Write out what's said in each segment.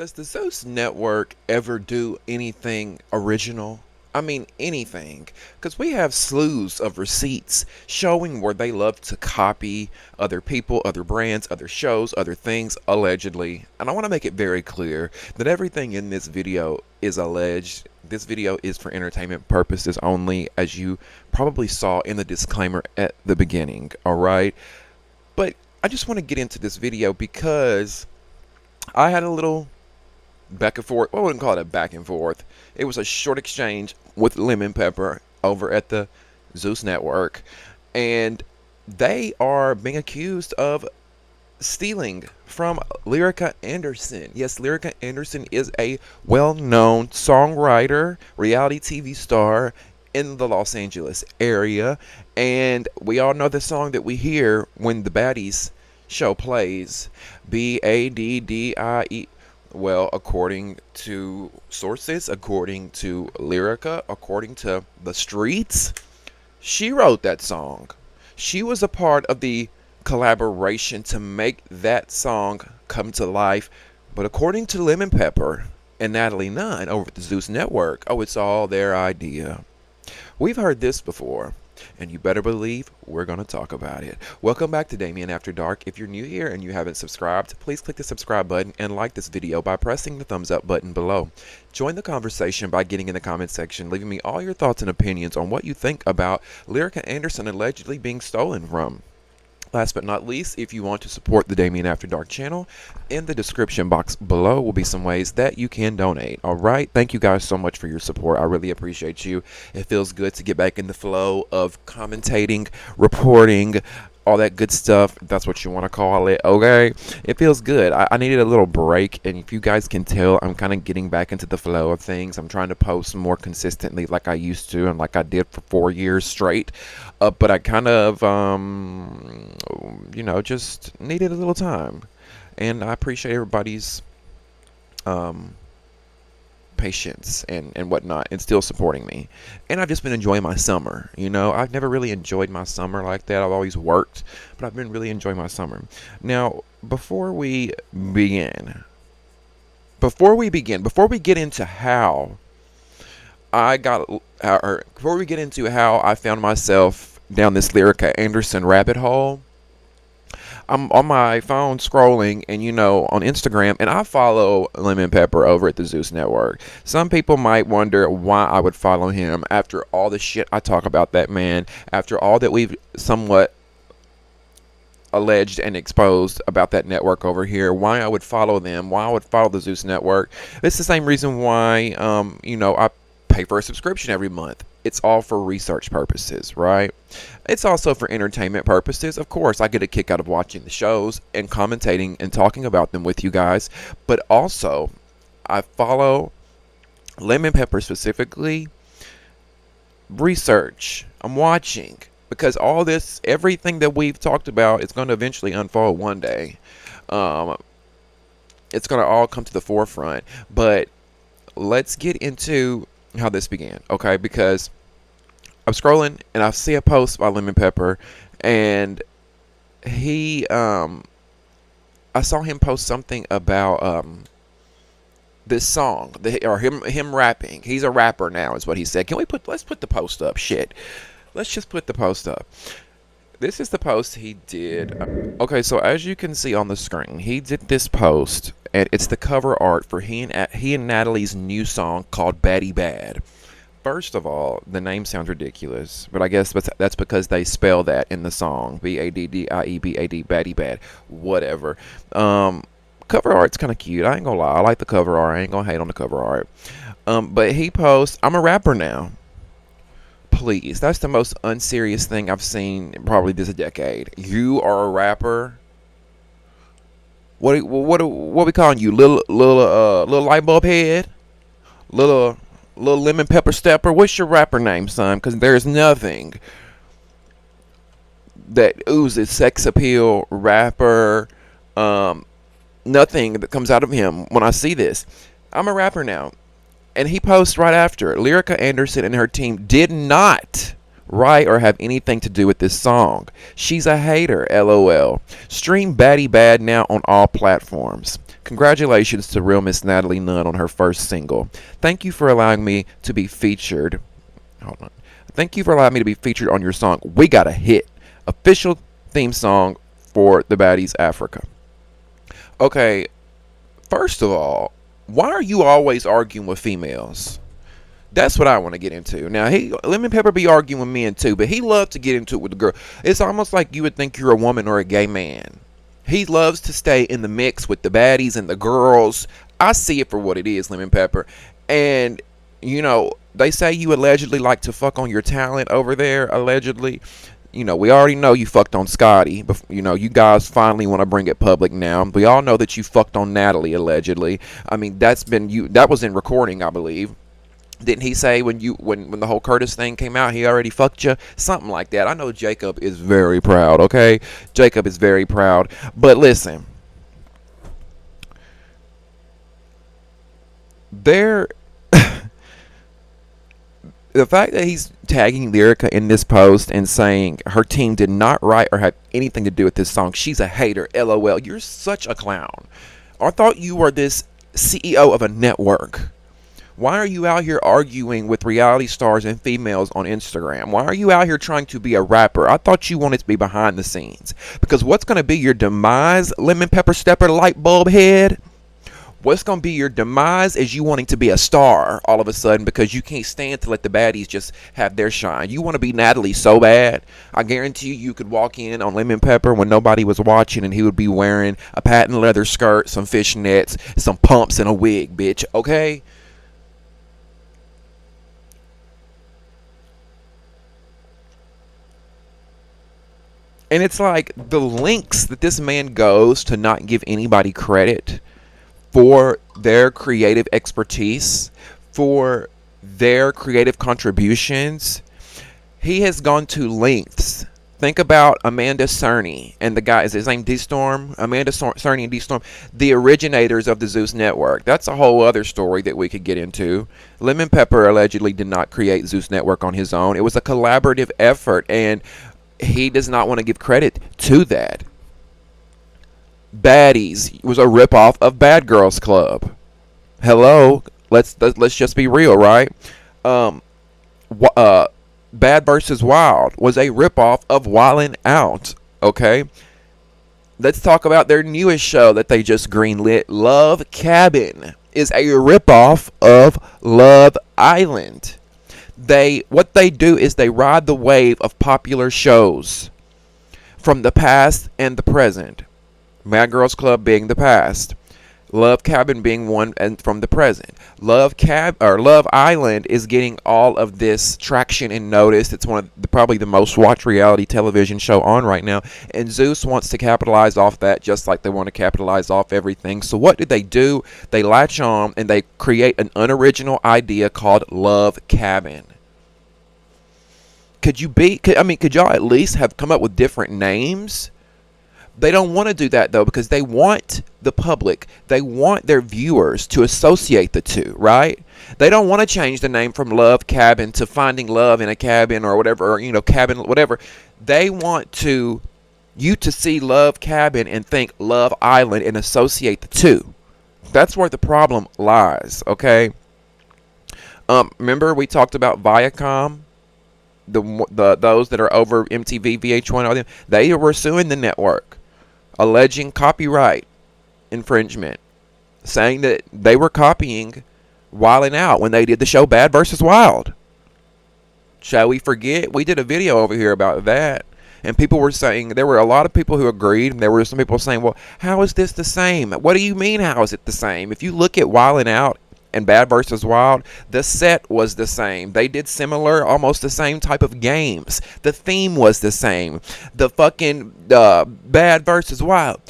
Does the Zeus Network ever do anything original? I mean, anything. Because we have slews of receipts showing where they love to copy other people, other brands, other shows, other things, allegedly. And I want to make it very clear that everything in this video is alleged. This video is for entertainment purposes only, as you probably saw in the disclaimer at the beginning, alright? But I just want to get into this video because I had a little back and forth. Well, I wouldn't call it a back and forth. It was a short exchange with Lemon Pepper over at the Zeus Network, and they are being accused of stealing from Lyrica Anderson. Yes, Lyrica Anderson is a well-known songwriter, reality TV star in the Los Angeles area, and we all know the song that we hear when the Baddies show plays, Baddie. Well, according to sources, according to Lyrica, according to the streets, she wrote that song. She was a part of the collaboration to make that song come to life. But according to Lemon Pepper and Natalie Nunn over at the Zeus Network, oh, it's all their idea. We've heard this before, and you better believe we're going to talk about it. Welcome back to Damien After Dark. If you're new here and you haven't subscribed, please click the subscribe button and like this video by pressing the thumbs up button below. Join the conversation by getting in the comment section, leaving me all your thoughts and opinions on what you think about Lyrica Anderson allegedly being stolen from. Last but not least, if you want to support the Damien After Dark channel, in the description box below will be some ways that you can donate. Alright, thank you guys so much for your support. I really appreciate you. It feels good to get back in the flow of commentating, reporting, all that good stuff. That's what you want to call it, okay? It feels good. I needed a little break, and if you guys can tell, I'm kind of getting back into the flow of things. I'm trying to post more consistently like I used to and like I did for 4 years straight. But I kind of, just needed a little time. And I appreciate everybody's patience and whatnot, and still supporting me. And I've just been enjoying my summer. I've never really enjoyed my summer like that. I've always worked, but I've been really enjoying my summer. Now, before we get into how I got, or before we get into how I found myself down this Lyrica Anderson rabbit hole, I'm on my phone scrolling and on Instagram, and I follow Lemon Pepper over at the Zeus Network. Some people might wonder why I would follow him after all the shit I talk about that man, after all that we've somewhat alleged and exposed about that network over here, why I would follow them, why I would follow the Zeus Network. It's the same reason why I pay for a subscription every month. It's all for research purposes, right? It's also for entertainment purposes. Of course, I get a kick out of watching the shows and commentating and talking about them with you guys. But also, I follow Lemon Pepper specifically. Research. I'm watching. Because all this, everything that we've talked about is going to eventually unfold one day. It's going to all come to the forefront. But let's get into how this began, okay? Because I'm scrolling and I see a post by Lemon Pepper, and I saw him post something about this song, or him rapping. He's a rapper now, is what he said. Let's put the post up. Shit, let's just put the post up. This is the post he did. Okay, so as you can see on the screen, he did this post, and it's the cover art for he and Natalie's new song called Batty Bad. First of all, the name sounds ridiculous, but I guess that's because they spell that in the song. Baddie, Batty Bad, whatever. Cover art's kind of cute. I ain't gonna lie. I like the cover art. I ain't gonna hate on the cover art. But he posts, "I'm a rapper now." Please, that's the most unserious thing I've seen probably this decade. You are a rapper. What we calling you? Little light bulb head? Little lemon pepper stepper? What's your rapper name, son? Because there's nothing that oozes sex appeal, rapper, nothing that comes out of him when I see this. I'm a rapper now. And he posts right after, Lyrica Anderson and her team did not write or have anything to do with this song. She's a hater, LOL. Stream Batty Bad now on all platforms. Congratulations to real Miss Natalie Nunn on her first single. Thank you for allowing me to be featured. Hold on. Thank you for allowing me to be featured on your song. We Got a Hit. Official theme song for the Baddies Africa. Okay, first of all, why are you always arguing with females? That's what I want to get into. Now, Lemon Pepper be arguing with men too, but he loves to get into it with the girl. It's almost like you would think you're a woman or a gay man. He loves to stay in the mix with the baddies and the girls. I see it for what it is, Lemon Pepper. And, you know, they say you allegedly like to fuck on your talent over there, allegedly. You know, we already know you fucked on Scotty, but, you know, you guys finally want to bring it public now. We all know that you fucked on Natalie, allegedly. I mean, that was in recording, I believe. Didn't he say when the whole Curtis thing came out, he already fucked you? Something like that. I know Jacob is very proud, okay? Jacob is very proud. But listen, the fact that he's tagging Lyrica in this post and saying her team did not write or have anything to do with this song, she's a hater, LOL. You're such a clown. I thought you were this CEO of a network. Why are you out here arguing with reality stars and females on Instagram? Why are you out here trying to be a rapper? I thought you wanted to be behind the scenes. Because what's going to be your demise, Lemon Pepper Stepper light bulb head? What's going to be your demise is you wanting to be a star all of a sudden because you can't stand to let the baddies just have their shine. You want to be Natalie so bad. I guarantee you could walk in on Lemon Pepper when nobody was watching and he would be wearing a patent leather skirt, some fishnets, some pumps, and a wig, bitch. Okay? And it's like the lengths that this man goes to not give anybody credit for their creative expertise, for their creative contributions. He has gone to lengths. Think about Amanda Cerny and the guy, is his name D-Storm? Amanda Cerny and D-Storm, the originators of the Zeus Network. That's a whole other story that we could get into. Lemon Pepper allegedly did not create Zeus Network on his own. It was a collaborative effort, and he does not want to give credit to that. Baddies was a ripoff of Bad Girls Club. Hello, let's just be real, right? Bad vs. Wild was a ripoff of Wildin' Out. Okay, let's talk about their newest show that they just greenlit. Love Cabin is a ripoff of Love Island. What they do is they ride the wave of popular shows from the past and the present. Mad Girls Club being the past, Love Cabin being one and from the present. Love Island is getting all of this traction and notice. It's one of probably the most watched reality television show on right now, and Zeus wants to capitalize off that just like they want to capitalize off everything. So what do? They latch on and they create an unoriginal idea called Love Cabin. Could y'all at least have come up with different names? They don't want to do that, though, because they want the public, they want their viewers to associate the two, right? They don't want to change the name from Love Cabin to Finding Love in a Cabin or whatever, or, cabin, whatever. They want you to see Love Cabin and think Love Island and associate the two. That's where the problem lies, okay? Remember we talked about Viacom? Those that are over MTV, VH1, all them, they were suing the network, alleging copyright infringement, saying that they were copying Wildin' Out when they did the show Bad vs. Wild. Shall we forget? We did a video over here about that, and people were saying, there were a lot of people who agreed, and there were some people saying, well, how is this the same? What do you mean, how is it the same? If you look at Wildin' Out and Bad vs. Wild, the set was the same. They did similar, almost the same type of games. The theme was the same. The fucking Bad vs. Wild,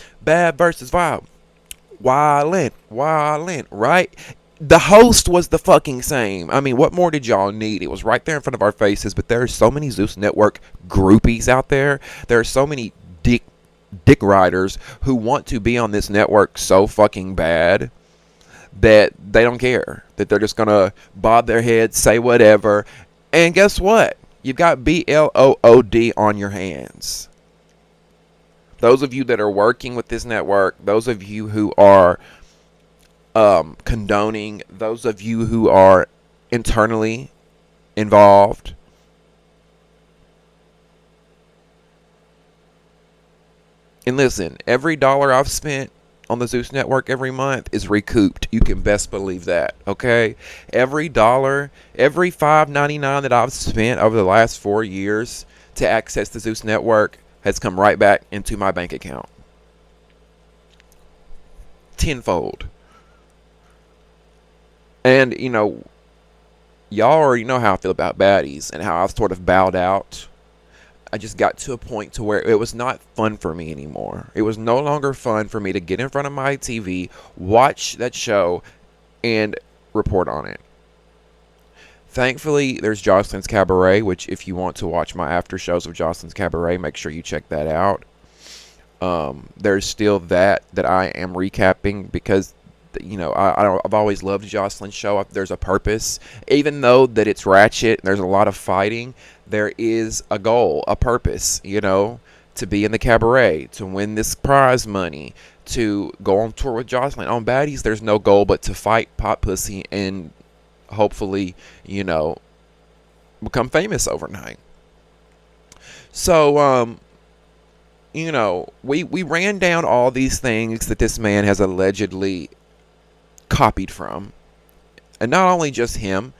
Wildin', right? The host was the fucking same. I mean, what more did y'all need? It was right there in front of our faces, but there are so many Zeus Network groupies out there. There are so many dick riders who want to be on this network so fucking bad that they don't care, that they're just gonna bob their heads, say whatever, and guess what? You've got BLOOD on your hands. Those of you that are working with this network, those of you who are condoning those of you who are internally involved. And listen, every dollar I've spent on the Zeus Network every month is recouped. You can best believe that, okay? Every dollar, every $5.99 that I've spent over the last 4 years to access the Zeus Network has come right back into my bank account. Tenfold. And, you know, y'all already know how I feel about Baddies and how I've sort of bowed out. I just got to a point to where it was not fun for me anymore. It was no longer fun for me to get in front of my TV, watch that show, and report on it. Thankfully, there's Jocelyn's Cabaret, which if you want to watch my after shows of Jocelyn's Cabaret, make sure you check that out. There's still that I am recapping because, you know, I've always loved Jocelyn's show. There's a purpose. Even though that it's ratchet and there's a lot of fighting, there is a goal, a purpose, you know, to be in the cabaret, to win this prize money, to go on tour with Jocelyn. On Baddies, there's no goal but to fight pot pussy and hopefully, you know, become famous overnight. So, you know, we ran down all these things that this man has allegedly copied from. And not only just him,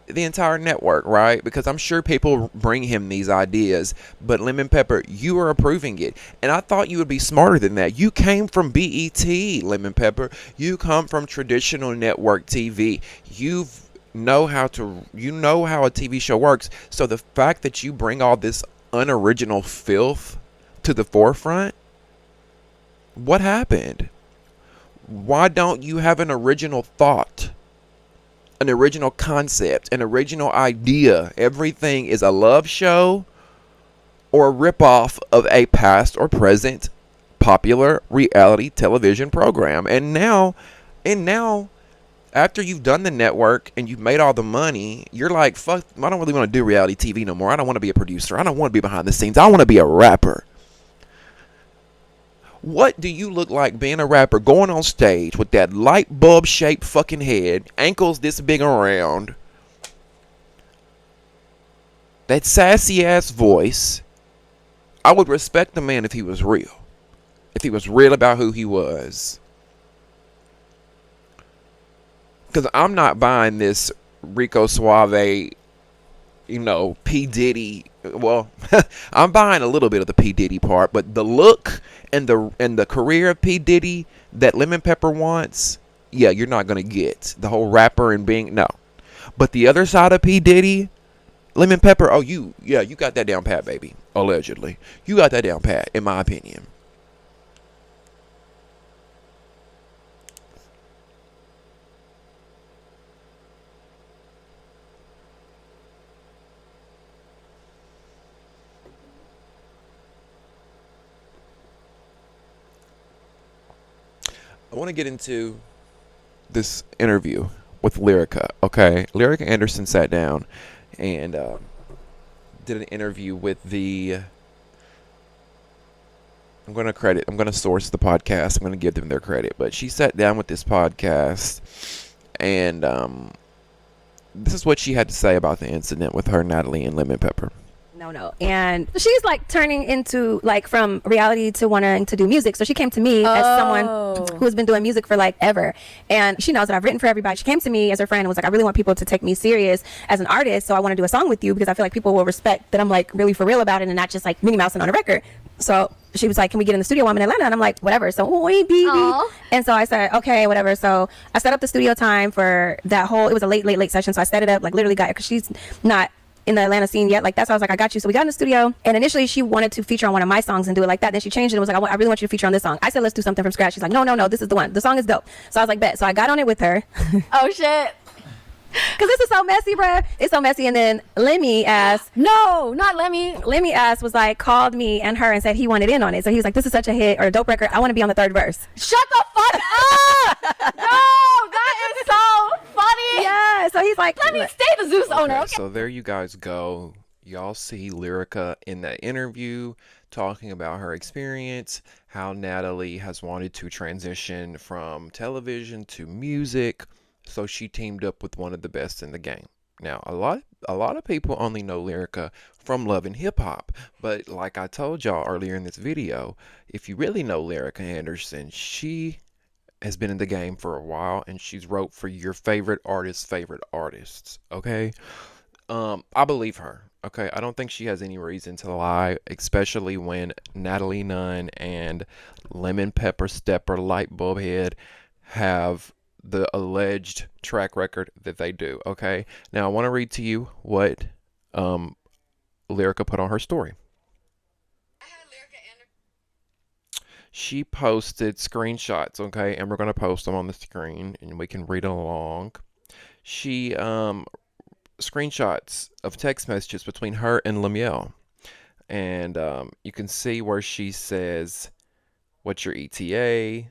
the entire network, right? Because I'm sure people bring him these ideas, but Lemon Pepper, you are approving it. And I thought you would be smarter than that. You came from BET, Lemon Pepper. You come from traditional network TV. You know how a TV show works. So the fact that you bring all this unoriginal filth to the forefront, what happened? Why don't you have an original thought? An original concept, an original idea? Everything is a love show or a ripoff of a past or present popular reality television program. And now, after you've done the network and you've made all the money, you're like, fuck, I don't really want to do reality TV no more. I don't want to be a producer. I don't want to be behind the scenes. I want to be a rapper. What do you look like being a rapper, going on stage with that light bulb shaped fucking head, ankles this big around, that sassy ass voice? I would respect the man if he was real. If he was real about who he was. Because I'm not buying this Rico Suave, you know, P. Diddy. Well, I'm buying a little bit of the P. Diddy part, but the look and the career of P. Diddy that Lemon Pepper wants, yeah, you're not going to get. The whole rapper and being, no. But the other side of P. Diddy, Lemon Pepper, oh, you got that down pat, baby. Allegedly. You got that down pat, in my opinion. I want to get into this interview with Lyrica. Okay, Lyrica Anderson sat down and did an interview with the. I'm going to source the podcast. I'm going to give them their credit, but she sat down with this podcast, and this is what she had to say about the incident with her, Natalie, and Lemon Pepper. No. And she's like turning into like from reality to wanting to do music. So she came to me as someone who's been doing music for like ever. And she knows that I've written for everybody. She came to me as her friend and was like, I really want people to take me serious as an artist. So I want to do a song with you because I feel like people will respect that I'm like really for real about it and not just like Minnie Mousing on a record. So she was like, can we get in the studio while I'm in Atlanta? And I'm like, whatever. So and so I said, okay, whatever. So I set up the studio time for that whole, it was a late session. So I set it up, like literally got it because she's not in the Atlanta scene yet, like that's why I was like, I got you. So we got in the studio, and initially she wanted to feature on one of my songs and do it like that. Then she changed it and was like, I really want you to feature on this song. I said, let's do something from scratch. She's like, no, this is the one. The song is dope. So I was like, bet. So I got on it with her. Oh shit. Cause this is so messy, bruh. It's so messy. And then Lemmy ass. No, not Lemmy. Lemmy ass was like, called me and her and said he wanted in on it. So he was like, this is such a hit or a dope record. I want to be on the third verse. Shut the fuck up. No, that is so funny. Yeah. So he's like, let me stay the Zeus owner. Okay. So there you guys go. y'all see Lyrica in that interview talking about her experience, how Natalie has wanted to transition from television to music, so she teamed up with one of the best in the game. Now, a lot of people only know Lyrica from Love and Hip Hop, but like I told y'all earlier in this video, if you really know Lyrica Anderson, she has been in the game for a while and she's wrote for your favorite artists, okay? I believe her. Okay, I don't think she has any reason to lie, especially when Natalie Nunn and Lemon Pepper Stepper Lightbulb Head have the alleged track record that they do. Okay, now I want to read to you what um, Lyrica put on her story. She posted screenshots, okay, and we're gonna post them on the screen, and we can read along. She screenshots of text messages between her and Lemuel. And you can see where she says, "What's your ETA?"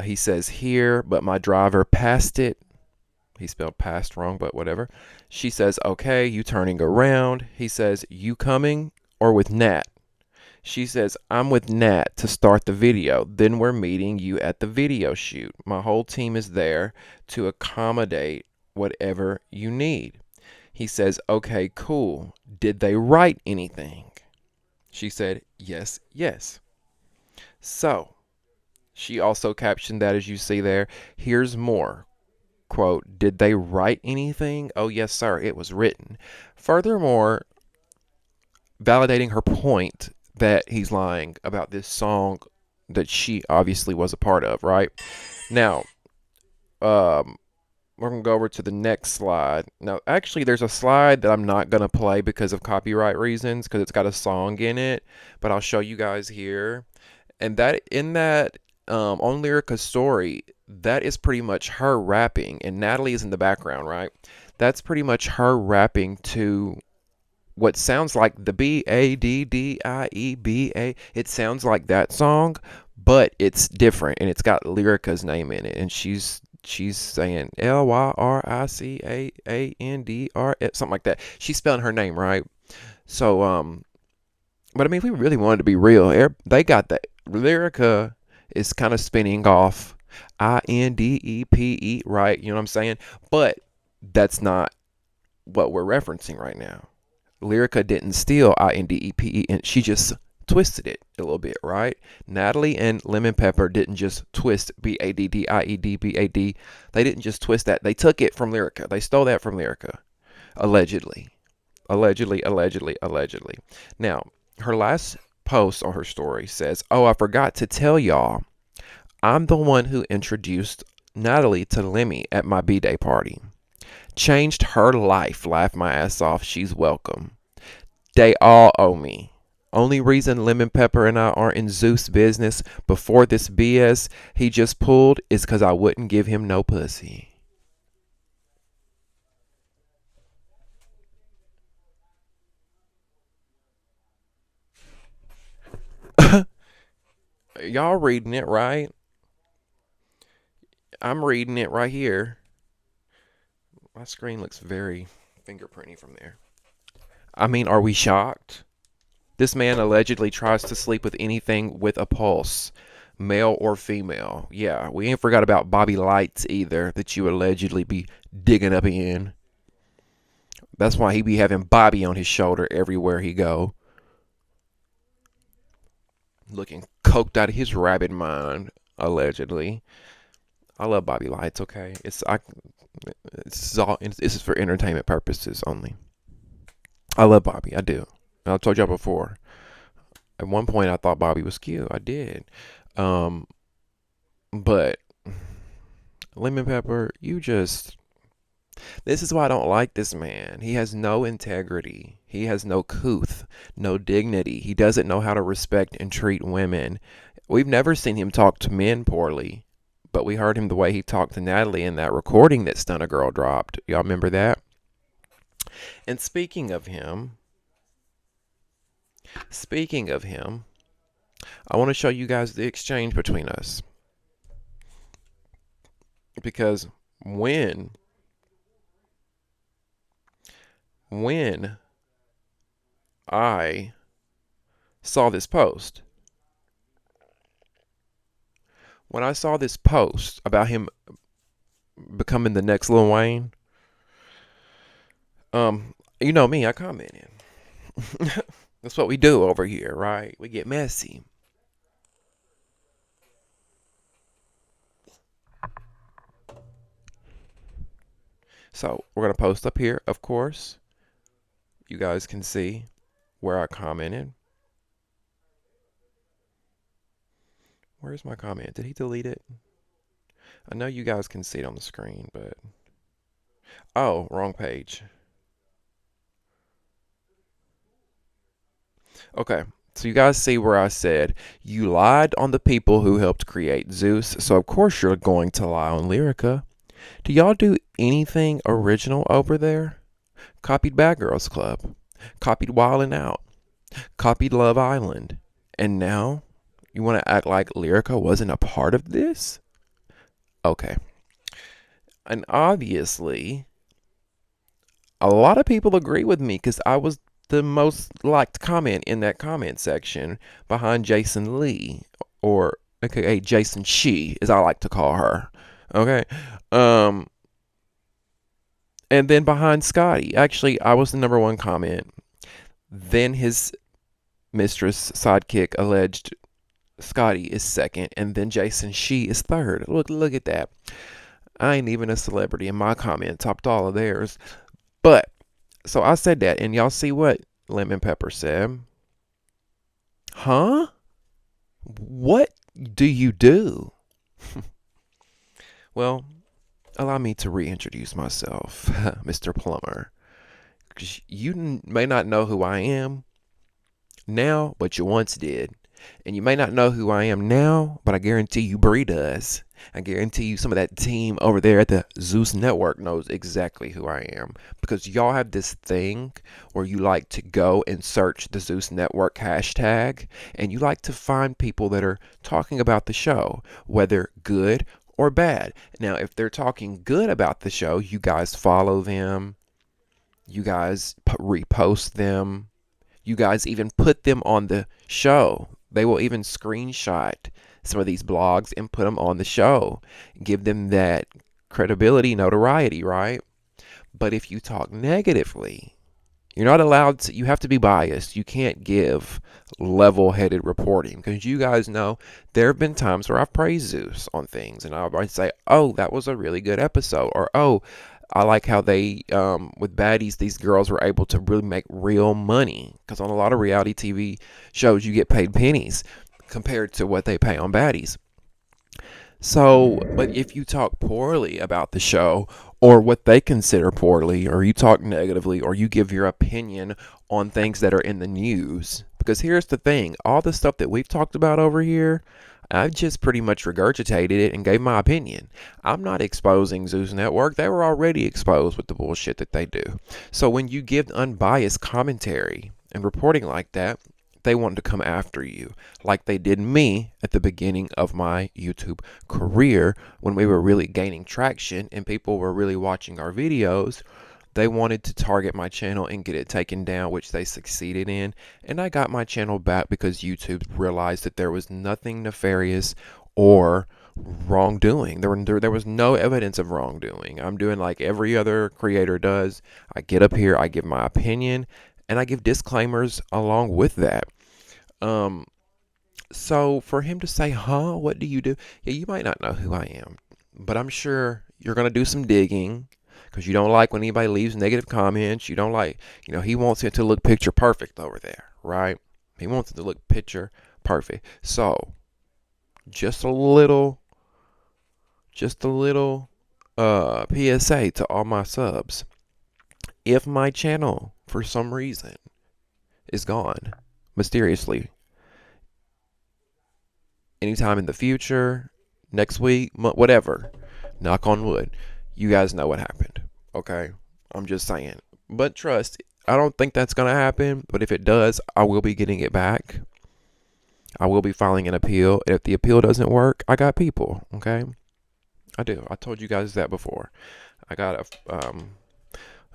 He says here, but my driver passed it. He spelled past wrong, but whatever. She says, "Okay, you turning around." He says, "You coming or with Nat?" She says, "I'm with Nat to start the video. Then we're meeting you at the video shoot. My whole team is there to accommodate whatever you need." He says, "Okay, cool. Did they write anything?" She said, "Yes, yes." So, she also captioned that as you see there. Here's more. Quote, "Did they write anything? Oh, yes, sir. It was written." Furthermore, validating her point that he's lying about this song that she obviously was a part of, right? Now, we're going to go over to the next slide. Now, actually, there's a slide that I'm not going to play because of copyright reasons, because it's got a song in it, but I'll show you guys here. And that in that on Lyrica's story, that is pretty much her rapping, and Natalie is in the background, right? That's pretty much her rapping to what sounds like the Baddieba. It sounds like that song, but it's different, and it's got Lyrica's name in it, and she's saying Lyricaandr, something like that. She's spelling her name right. So but I mean, if we really wanted to be real, they got that. Lyrica is kind of spinning off Indepe, right? You know what I'm saying? But that's not what we're referencing right now. Lyrica didn't steal Indepe, and she just twisted it a little bit, right? Natalie and Lemon Pepper didn't just twist Baddiebad. They didn't just twist that. They took it from Lyrica. They stole that from Lyrica, allegedly. Allegedly. Now, her last post on her story says, "Oh, I forgot to tell y'all, I'm the one who introduced Natalie to Lemmy at my B-Day party. Changed her life. Laugh my ass off. She's welcome. They all owe me. Only reason Lemon Pepper and I aren't in Zeus business before this BS he just pulled is because I wouldn't give him no pussy." Y'all reading it right? I'm reading it right here. My screen looks very fingerprinty from there. I mean, are we shocked? This man allegedly tries to sleep with anything with a pulse, male or female. Yeah, we ain't forgot about Bobby Lights either, that you allegedly be digging up in. That's why he be having Bobby on his shoulder everywhere he go. Looking coked out of his rabbit mind, allegedly. I love Bobby Lights, okay? This is for entertainment purposes only. I love Bobby, I do. I've told y'all before. At one point, I thought Bobby was cute. I did. But Lemon Pepper, this is why I don't like this man. He has no integrity. He has no couth, no dignity. He doesn't know how to respect and treat women. We've never seen him talk to men poorly, but we heard him the way he talked to Natalie in that recording that Stunna Girl dropped. Y'all remember that? And speaking of him, I want to show you guys the exchange between us. Because when I saw this post. When I saw this post about him becoming the next Lil Wayne, you know me, I commented. That's what we do over here, right? We get messy. So we're going to post up here, of course. You guys can see where I commented. Where's my comment? Did he delete it? I know you guys can see it on the screen, but... Oh, wrong page. Okay, so you guys see where I said, you lied on the people who helped create Zeus, so of course you're going to lie on Lyrica. Do y'all do anything original over there? Copied Bad Girls Club. Copied Wildin' Out. Copied Love Island. And now, you want to act like Lyrica wasn't a part of this? Okay. And obviously, a lot of people agree with me because I was the most liked comment in that comment section behind Jason Lee, or aka Jason She, as I like to call her. Okay. And then behind Scotty. Actually, I was the number one comment. Then his mistress, sidekick, alleged Scotty is second, and then Jason She is third. Look at that. I ain't even a celebrity, and my comment topped all of theirs. But so I said that, and y'all see what Lemon Pepper said? Huh? What do you do? Well, allow me to reintroduce myself, Mr. Plummer. You may not know who I am now, but you once did. And you may not know who I am now, but I guarantee you Bree does. I guarantee you some of that team over there at the Zeus Network knows exactly who I am. Because y'all have this thing where you like to go and search the Zeus Network hashtag, and you like to find people that are talking about the show, whether good or bad. Now, if they're talking good about the show, you guys follow them. You guys repost them. You guys even put them on the show. They will even screenshot some of these blogs and put them on the show. Give them that credibility, notoriety, right? But if you talk negatively, you're not allowed to, you have to be biased. You can't give level-headed reporting because you guys know there have been times where I've praised Zeus on things and I might say, oh, that was a really good episode, or oh, I like how they, with Baddies, these girls were able to really make real money. Because on a lot of reality TV shows, you get paid pennies compared to what they pay on Baddies. So, but if you talk poorly about the show, or what they consider poorly, or you talk negatively, or you give your opinion on things that are in the news, because here's the thing, all the stuff that we've talked about over here, I've just pretty much regurgitated it and gave my opinion. I'm not exposing Zeus Network. They were already exposed with the bullshit that they do. So when you give unbiased commentary and reporting like that, they want to come after you, like they did me at the beginning of my YouTube career when we were really gaining traction and people were really watching our videos. They wanted to target my channel and get it taken down, which they succeeded in. And I got my channel back because YouTube realized that there was nothing nefarious or wrongdoing. There was no evidence of wrongdoing. I'm doing like every other creator does. I get up here, I give my opinion, and I give disclaimers along with that. So for him to say, huh, what do you do? Yeah, you might not know who I am, but I'm sure you're going to do some digging. Because you don't like when anybody leaves negative comments. You don't like, he wants it to look picture perfect over there, right? He wants it to look picture perfect. So, just a little PSA to all my subs. If my channel, for some reason, is gone, mysteriously, anytime in the future, next week, whatever, knock on wood, you guys know what happened, okay? I'm just saying. But trust, I don't think that's going to happen. But if it does, I will be getting it back. I will be filing an appeal. If the appeal doesn't work, I got people, okay? I do. I told you guys that before. I got a,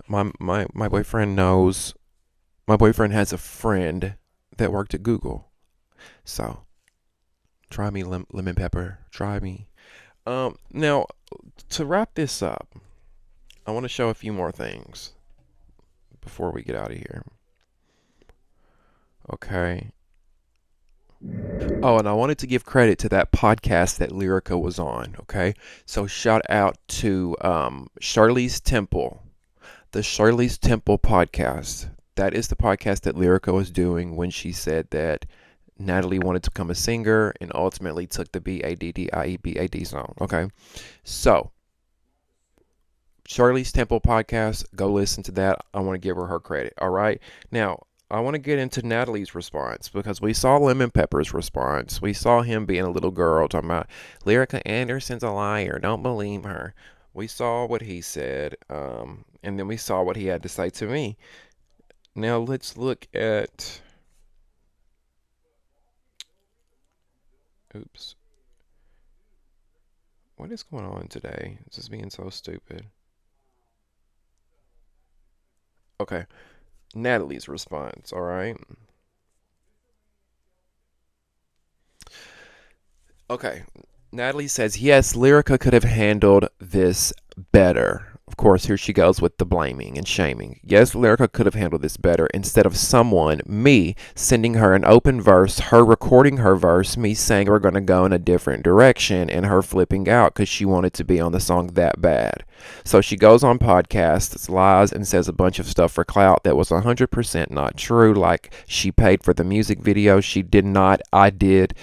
my boyfriend knows My boyfriend has a friend that worked at Google. So, try me, lemon pepper. Try me. Now, to wrap this up, I want to show a few more things before we get out of here. Okay. Oh, and I wanted to give credit to that podcast that Lyrica was on. Okay. So, shout out to Charlize Temple, the Charlize Temple podcast. That is the podcast that Lyrica was doing when she said that Natalie wanted to become a singer and ultimately took the BADDIEBAD song. Okay. So, Charlize Temple podcast, go listen to that. I want to give her credit. All right. Now, I want to get into Natalie's response because we saw Lemon Pepper's response. We saw him being a little girl talking about Lyrica Anderson's a liar. Don't believe her. We saw what he said, and then we saw what he had to say to me. Now, let's look at. Oops. What is going on today? This is being so stupid. Okay. Natalie's response, all right? Okay. Natalie says, yes, Lyrica could have handled this better. Of course, here she goes with the blaming and shaming. Yes, Lyrica could have handled this better instead of someone, me, sending her an open verse, her recording her verse, me saying we're going to go in a different direction, and her flipping out because she wanted to be on the song that bad. So she goes on podcasts, lies, and says a bunch of stuff for clout that was 100% not true, like she paid for the music video. She did not. I did.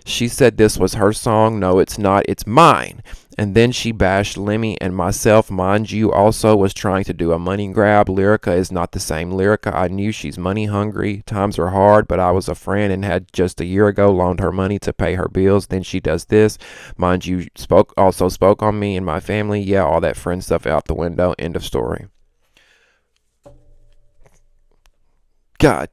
She said this was her song. No, it's not. It's mine. And then she bashed Lemmy and myself. Mind you, also was trying to do a money grab. Lyrica is not the same Lyrica. I knew she's money hungry. Times are hard, but I was a friend and had just a year ago loaned her money to pay her bills. Then she does this. Mind you, spoke on me and my family. Yeah, all that friend stuff out the window. End of story. God.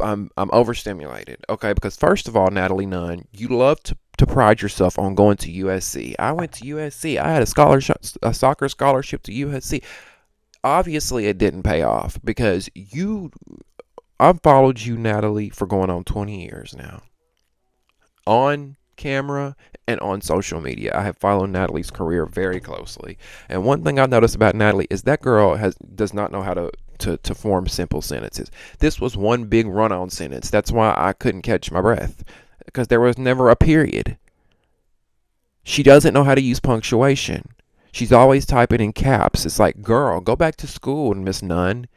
I'm overstimulated, okay? Because first of all, Natalie Nunn, you love to pride yourself on going to USC. I went to USC. I had a soccer scholarship to USC. Obviously, it didn't pay off because I've followed you, Natalie, for going on 20 years now. On camera and on social media, I have followed Natalie's career very closely. And one thing I've noticed about Natalie is that girl does not know how to form simple sentences. This was one big run-on sentence. That's why I couldn't catch my breath, because there was never a period. She doesn't know how to use punctuation. She's always typing in caps. It's like, girl, go back to school, Miss Nunn.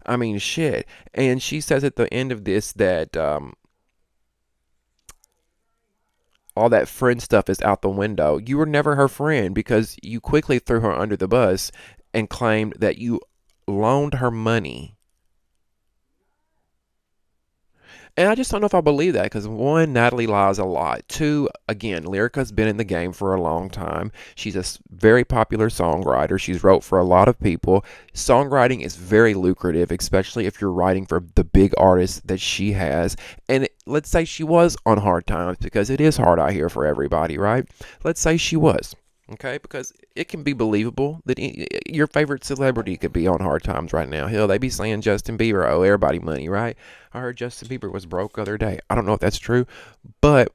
I mean, shit. And she says at the end of this that all that friend stuff is out the window. You were never her friend because you quickly threw her under the bus and claimed that you loaned her money. And I just don't know if I believe that because one, Natalie lies a lot. Two, again, Lyrica's been in the game for a long time. She's a very popular songwriter. She's wrote for a lot of people. Songwriting is very lucrative, especially if you're writing for the big artists that she has. And let's say she was on hard times, because it is hard out here for everybody, right? Let's say she was. Okay, because it can be believable that your favorite celebrity could be on hard times right now. Hell, they be saying Justin Bieber owe everybody money, right? I heard Justin Bieber was broke the other day. I don't know if that's true, but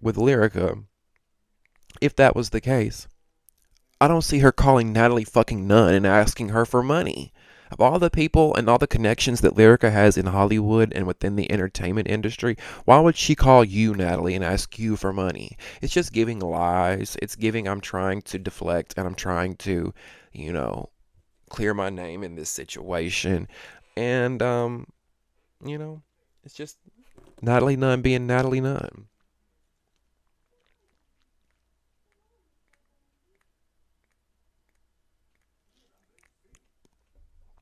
with Lyrica, if that was the case, I don't see her calling Natalie fucking Nunn and asking her for money. Of all the people and all the connections that Lyrica has in Hollywood and within the entertainment industry, why would she call you, Natalie, and ask you for money? It's just giving lies. It's giving, I'm trying to deflect and I'm trying to, clear my name in this situation. And, it's just Natalie Nunn being Natalie Nunn.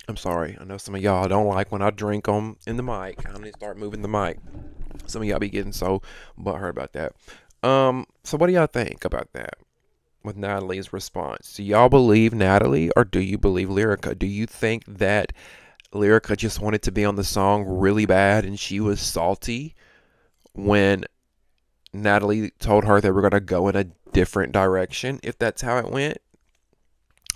I'm sorry. I know some of y'all don't like when I drink in the mic. I'm gonna start moving the mic. Some of y'all be getting so butthurt about that. So what do y'all think about that with Natalie's response? Do y'all believe Natalie or do you believe Lyrica? Do you think that Lyrica just wanted to be on the song really bad and she was salty when Natalie told her they were gonna go in a different direction? If that's how it went,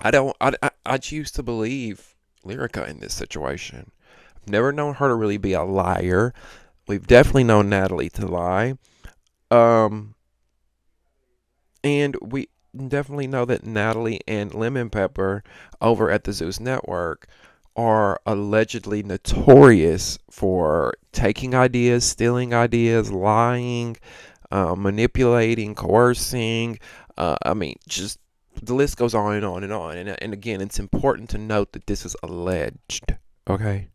I choose to believe Lyrica in this situation. Never known her to really be a liar. We've definitely known Natalie to lie. Um, and we definitely know that Natalie and Lemon Pepper over at the Zeus Network are allegedly notorious for taking ideas, stealing ideas, lying, manipulating, coercing. I mean, just the list goes on and on and on. And again, it's important to note that this is alleged. Okay,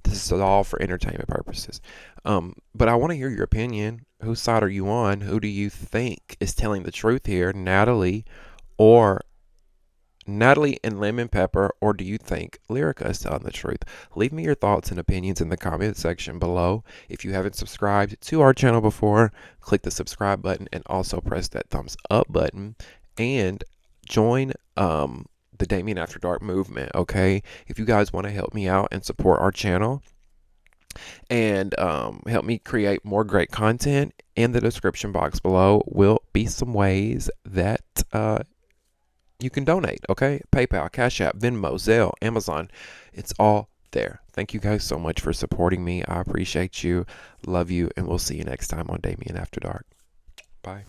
this is all for entertainment purposes. But I want to hear your opinion. Whose side are you on? Who do you think is telling the truth here, or Natalie and Lemon Pepper, or do you think Lyrica is telling the truth? Leave me your thoughts and opinions in the comment section below. If you haven't subscribed to our channel before, click the subscribe button and also press that thumbs up button and join the Damien After Dark movement, okay? If you guys want to help me out and support our channel and help me create more great content, in the description box below will be some ways that you can donate, okay? PayPal, Cash App, Venmo, Zelle, Amazon. It's all there. Thank you guys so much for supporting me. I appreciate you, love you, and we'll see you next time on Damien After Dark. Bye.